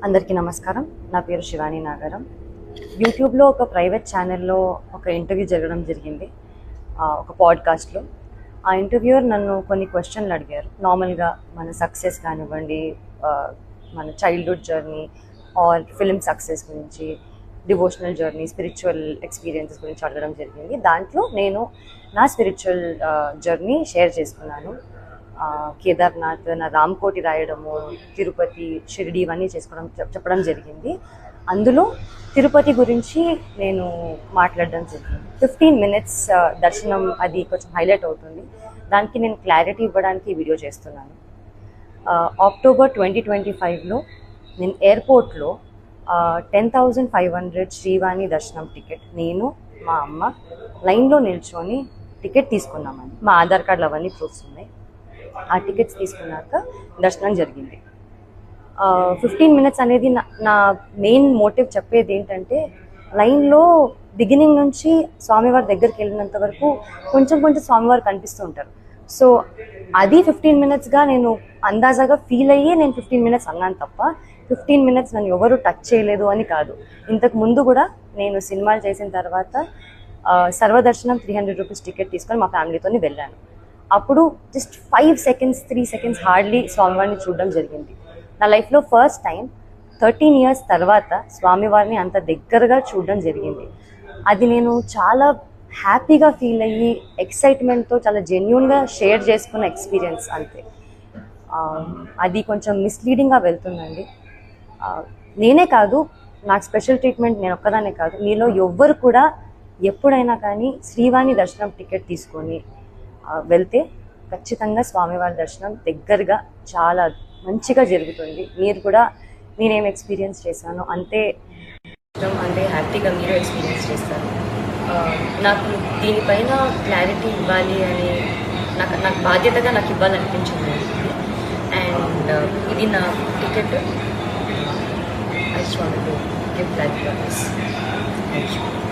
అందరికీ నమస్కారం. నా పేరు శివాని నాగారం. యూట్యూబ్లో ఒక ప్రైవేట్ ఛానల్లో ఒక ఇంటర్వ్యూ జరగడం జరిగింది, ఒక పాడ్కాస్ట్లో. ఆ ఇంటర్వ్యూయర్ నన్ను కొన్ని క్వశ్చన్లు అడిగారు. నార్మల్గా మన సక్సెస్ కానివ్వండి, మన childhood journey or film success గురించి, డివోషనల్ జర్నీ, స్పిరిచువల్ ఎక్స్పీరియన్సెస్ గురించి అడగడం జరిగింది. దాంట్లో నేను నా స్పిరిచువల్ జర్నీ షేర్ చేసుకున్నాను. కేదార్నాథ్, నా రామ్కోటి రాయడము, తిరుపతి, షిరిడి ఇవన్నీ చెప్పడం జరిగింది. అందులో తిరుపతి గురించి నేను మాట్లాడడం జరిగింది. 15 minutes దర్శనం అది కొంచెం హైలైట్ అవుతుంది. దానికి నేను క్లారిటీ ఇవ్వడానికి వీడియో చేస్తున్నాను. అక్టోబర్ 2025లో నేను ఎయిర్పోర్ట్లో 10,500 శ్రీవాణి దర్శనం టికెట్ నేను మా అమ్మ లైన్లో నిల్చొని టికెట్ తీసుకున్నామని. మా ఆధార్ కార్డులు అవన్నీ ప్రూఫ్స్ ఉన్నాయి. ఆ టికెట్స్ తీసుకున్నాక దర్శనం జరిగింది. 15 minutes అనేది నా మెయిన్ మోటివ్ చెప్పేది ఏంటంటే, లైన్లో బిగినింగ్ నుంచి స్వామివారి దగ్గరికి వెళ్ళినంత వరకు కొంచెం స్వామివారు కనిపిస్తూ ఉంటారు. సో అది 15 minutesగా నేను అందాజాగా ఫీల్ అయ్యి నేను 15 minutes అన్నాను తప్ప 15 minutes నన్ను ఎవరు టచ్ చేయలేదు అని కాదు. ఇంతకు ముందు కూడా నేను సినిమాలు చేసిన తర్వాత సర్వదర్శనం 300 రూపీస్ టికెట్ తీసుకొని మా ఫ్యామిలీతో వెళ్ళాను. అప్పుడు జస్ట్ 5 seconds 3 seconds హార్డ్లీ స్వామివారిని చూడడం జరిగింది. నా లైఫ్లో ఫస్ట్ టైం 13 years తర్వాత స్వామివారిని అంత దగ్గరగా చూడడం జరిగింది. అది నేను చాలా హ్యాపీగా ఫీల్ అయ్యి ఎక్సైట్మెంట్తో చాలా జెన్యూన్గా షేర్ చేసుకున్న ఎక్స్పీరియన్స్ అంతే. అది కొంచెం మిస్లీడింగ్గా వెళ్తుందండి. నేనే కాదు, నాకు స్పెషల్ ట్రీట్మెంట్ నేను ఒక్కదానే కాదు, మీలో ఎవ్వరు కూడా ఎప్పుడైనా కానీ శ్రీవాణి దర్శనం టికెట్ తీసుకొని వెళ్తే ఖచ్చితంగా స్వామివారి దర్శనం దగ్గరగా చాలా మంచిగా జరుగుతుంది. మీరు కూడా నేనేం ఎక్స్పీరియన్స్ చేశానో అంతే హ్యాపీగా మీరు ఎక్స్పీరియన్స్ చేస్తారు. నాకు దీనిపైన క్లారిటీ ఇవ్వాలి అని నాకు బాధ్యతగా నాకు ఇవ్వాలనిపించింది. అండ్ ఇది నా ticket. I want to give that thank you.